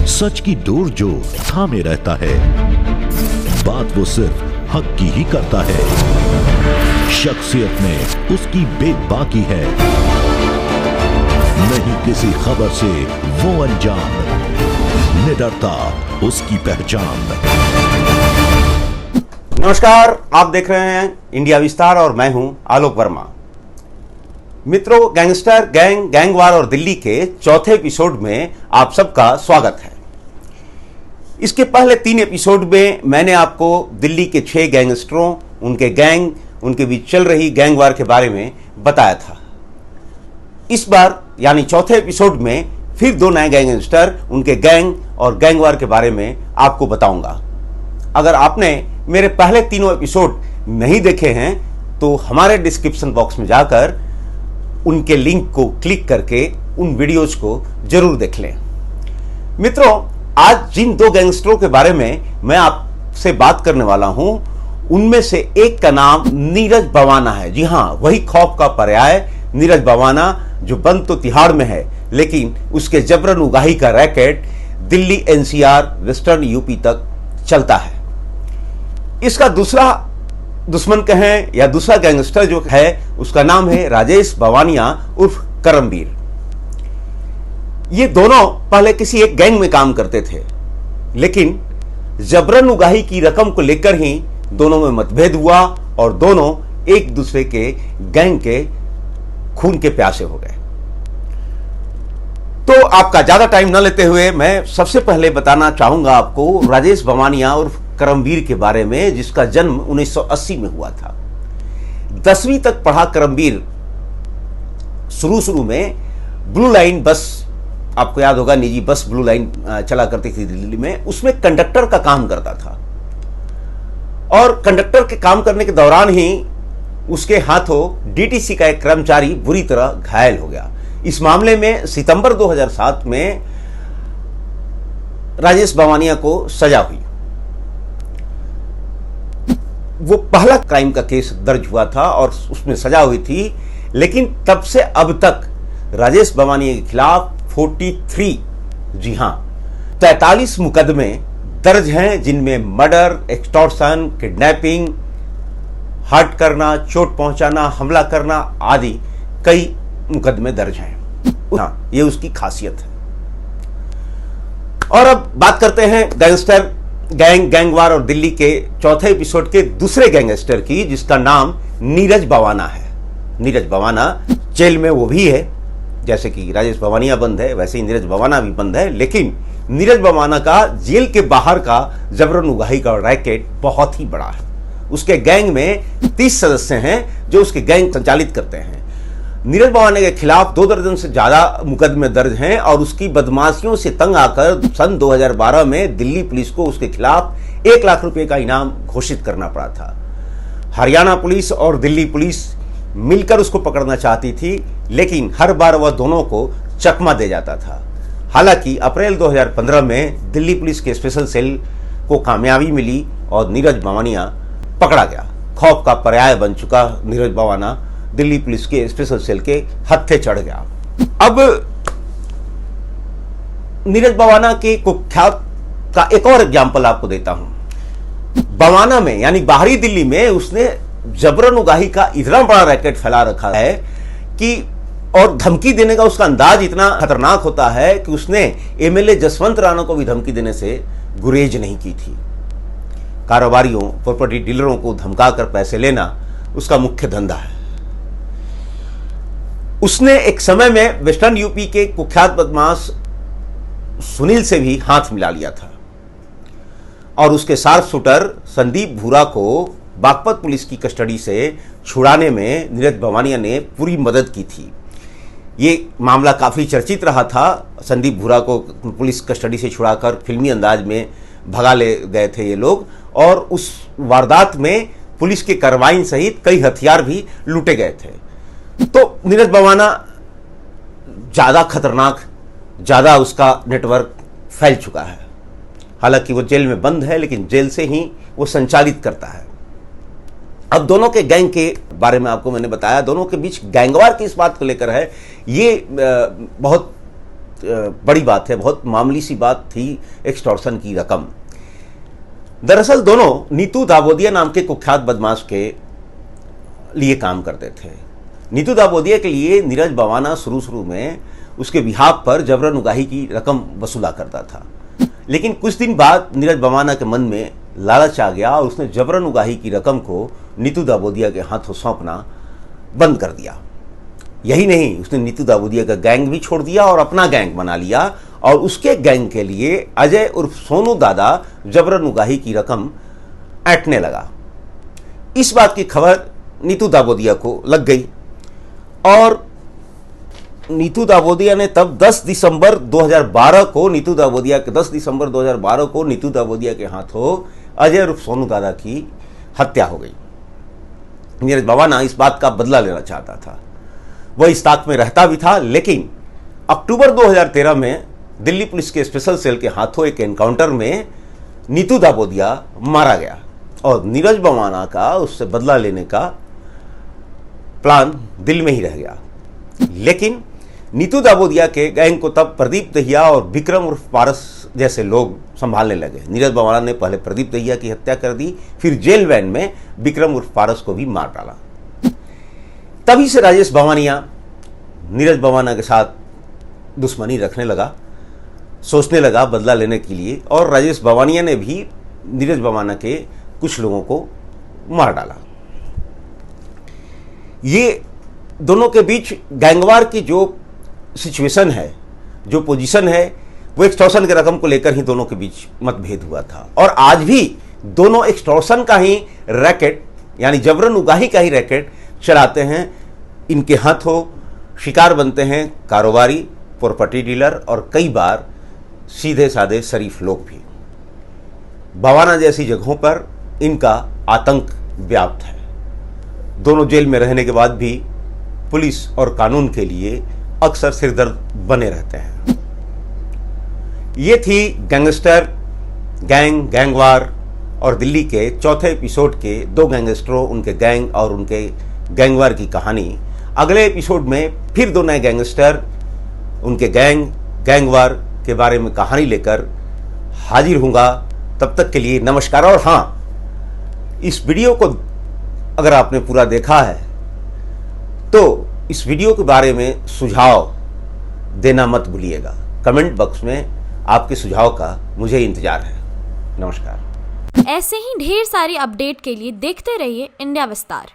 सच की डोर जो थामे रहता है, बात वो सिर्फ हक की ही करता है। शख्सियत में उसकी बेबाकी है, नहीं किसी खबर से वो अनजान, निडरता उसकी पहचान। नमस्कार, आप देख रहे हैं इंडिया विस्तार और मैं हूं आलोक वर्मा। मित्रों, गैंगस्टर, गैंगवार और दिल्ली के चौथे एपिसोड में आप सबका स्वागत है। इसके पहले 3 एपिसोड में मैंने आपको दिल्ली के 6 गैंगस्टरों, उनके गैंग, उनके बीच चल रही गैंगवार के बारे में बताया था। इस बार यानी चौथे एपिसोड में फिर 2 नए गैंगस्टर, उनके गैंग और गैंगवार के बारे में आपको बताऊंगा। अगर आपने मेरे पहले 3 एपिसोड नहीं देखे हैं तो हमारे डिस्क्रिप्शन बॉक्स में जाकर उनके लिंक को क्लिक करके उन वीडियोस को जरूर देख लें। मित्रों, आज जिन 2 गैंगस्टरों के बारे में मैं आपसे बात करने वाला हूं, उनमें से एक का नाम नीरज बवाना है। जी हां, वही खौफ का पर्याय नीरज बवाना, जो बंद तो तिहाड़ में है लेकिन उसके जबरन उगाही का racket Delhi, NCR, western UP तक चलता है। इसका दूसरा दुश्मन कहें या दूसरा गैंगस्टर जो है, उसका नाम है राजेश बवानिया उर्फ करमबीर। ये दोनों पहले किसी एक गैंग में काम करते थे, लेकिन जबरन उगाही की रकम को लेकर ही दोनों में मतभेद हुआ और दोनों एक दूसरे के गैंग के खून के प्यासे हो गए। तो आपका ज्यादा टाइम न लेते हुए मैं सबसे पहले बताना चाहूंगा आपको राजेश बवानिया उर्फ करमबीर के बारे में, जिसका जन्म 1980 में हुआ था। 10वीं तक पढ़ा करमबीर शुरू में ब्लू लाइन बस, आपको याद होगा निजी बस ब्लू लाइन चला करती थी दिल्ली में, उसमें कंडक्टर का काम करता था। और कंडक्टर के काम करने के दौरान ही उसके हाथों डीटीसी का एक कर्मचारी बुरी तरह घायल हो गया। इस मामले में सितंबर 2007 में राजेश बवानिया को सजा हुई। वो पहला क्राइम का केस दर्ज हुआ था और उसमें सजा हुई थी, लेकिन तब से अब तक राजेश बवानिया के खिलाफ 43, जी हां 43 मुकदमे दर्ज हैं, जिनमें मर्डर, एक्सटॉर्शन, किडनैपिंग, हर्ट करना, चोट पहुंचाना, हमला करना आदि कई मुकदमे दर्ज हैं। हाँ, ये उसकी खासियत है। और अब बात करते हैं गैंगस्टर, गैंगवार और दिल्ली के चौथे एपिसोड के दूसरे गैंगस्टर की, जिसका नाम नीरज बवाना है। नीरज बवाना जेल में वो भी है, जैसे कि राजेश बवानिया बंद है वैसे ही नीरज बवाना भी बंद है, लेकिन नीरज बवाना का जेल के बाहर का जबरन उगाही का रैकेट बहुत ही बड़ा है। उसके गैंग में 30 सदस्य हैं जो उसके गैंग संचालित करते हैं। नीरज बवाना के खिलाफ 2 दर्जन से ज्यादा मुकदमे दर्ज हैं और उसकी बदमाशियों से तंग आकर सन 2012 में दिल्ली पुलिस को उसके खिलाफ 1 लाख रुपए का इनाम घोषित करना पड़ा था। हरियाणा पुलिस और दिल्ली पुलिस मिलकर उसको पकड़ना चाहती थी, लेकिन हर बार वह दोनों को चकमा दे जाता था। हालांकि अप्रैल 2015 में दिल्ली पुलिस के स्पेशल सेल को कामयाबी मिली और नीरज बवानिया पकड़ा गया। खौफ का पर्याय बन चुका नीरज बवाना दिल्ली पुलिस के स्पेशल सेल के हत्थे चढ़ गया। अब नीरज बवाना के कुख्यात का एक और एग्जाम्पल आपको देता हूं। बवाना में यानी बाहरी दिल्ली में उसने जबरन उगाही का इतना बड़ा रैकेट फैला रखा है कि, और धमकी देने का उसका अंदाज इतना खतरनाक होता है कि उसने एमएलए जसवंत राणा को भी धमकी देने से गुरेज नहीं की थी। कारोबारियों, प्रॉपर्टी डीलरों को धमकाकर पैसे लेना उसका मुख्य धंधा है। उसने एक समय में वेस्टर्न यूपी के कुख्यात बदमाश सुनील से भी हाथ मिला लिया था और उसके शार्प शूटर संदीप भूरा को बागपत पुलिस की कस्टडी से छुड़ाने में नीरज बवानिया ने पूरी मदद की थी। ये मामला काफ़ी चर्चित रहा था। संदीप भूरा को पुलिस कस्टडी से छुड़ाकर फिल्मी अंदाज में भगा ले गए थे ये लोग, और उस वारदात में पुलिस के कार्रवाई सहित कई हथियार भी लूटे गए थे। तो नीरज बवाना ज़्यादा खतरनाक, ज़्यादा उसका नेटवर्क फैल चुका है। हालांकि वो जेल में बंद है, लेकिन जेल से ही वो संचालित करता है। अब दोनों के गैंग के बारे में आपको मैंने बताया, दोनों के बीच गैंगवार की इस बात को लेकर है, ये बहुत बड़ी बात है, बहुत मामूली सी बात थी एक्सटॉर्शन की रकम। दरअसल दोनों नीतू दावोदिया नाम के कुख्यात बदमाश के लिए काम करते थे। नीतू दावोदिया के लिए नीरज बवाना शुरू में उसके बिहाफ पर जबरन उगाही की रकम वसूला करता था, लेकिन कुछ दिन बाद नीरज बवाना के मन में लालच आ गया और उसने जबरन उगाही की रकम को नीतू दावोदिया के हाथों सौंपना बंद कर दिया। यही नहीं, उसने नीतू दावोदिया का गैंग भी छोड़ दिया और अपना गैंग बना लिया और उसके गैंग के लिए अजय उर्फ सोनू दादा जबरन उगाही की रकम ऐंठने लगा। इस बात की खबर नीतू दावोदिया को लग गई और नीतू दावोदिया ने तब 10 दिसंबर 2012 को नीतू दावोदिया के हाथों अजय उर्फ सोनू दादा की हत्या हो गई। नीरज बवाना इस बात का बदला लेना चाहता था, वह इस ताक में रहता भी था, लेकिन अक्टूबर 2013 में दिल्ली पुलिस के स्पेशल सेल के हाथों एक एनकाउंटर में नीतू दावोदिया मारा गया और नीरज बवाना का उससे बदला लेने का प्लान दिल में ही रह गया। लेकिन नीतू दावोदिया के गैंग को तब प्रदीप दहिया और विक्रम उर्फ पारस जैसे लोग संभालने लगे। नीरज बवाना ने पहले प्रदीप दहिया की हत्या कर दी, फिर जेल वैन में विक्रम उर्फ पारस को भी मार डाला। तभी से राजेश बवानिया नीरज बवाना के साथ दुश्मनी रखने लगा, सोचने लगा बदला लेने के लिए, और राजेश बवानिया ने भी नीरज बवाना के कुछ लोगों को मार डाला। ये दोनों के बीच गैंगवार की जो सिचुएशन है, जो पोजीशन है, वो एक्सटॉर्शन की रकम को लेकर ही दोनों के बीच मतभेद हुआ था और आज भी दोनों एक्सटॉर्शन का ही रैकेट यानी जबरन उगाही का ही रैकेट चलाते हैं। इनके हाथों शिकार बनते हैं कारोबारी, प्रॉपर्टी डीलर और कई बार सीधे साधे शरीफ लोग भी। बवाना जैसी जगहों पर इनका आतंक व्याप्त है। दोनों जेल में रहने के बाद भी पुलिस और कानून के लिए अक्सर सिरदर्द बने रहते हैं। ये थी गैंगस्टर, गैंगवार और दिल्ली के चौथे एपिसोड के दो गैंगस्टरों, उनके गैंग और उनके गैंगवार की कहानी। अगले एपिसोड में फिर दो नए गैंगस्टर, उनके गैंगवार के बारे में कहानी लेकर हाजिर होऊंगा। तब तक के लिए नमस्कार। और हाँ, इस वीडियो को अगर आपने पूरा देखा है तो इस वीडियो के बारे में सुझाव देना मत भूलिएगा। कमेंट बॉक्स में आपके सुझाव का मुझे इंतजार है। नमस्कार। ऐसे ही ढेर सारी अपडेट के लिए देखते रहिए इंडिया विस्तार।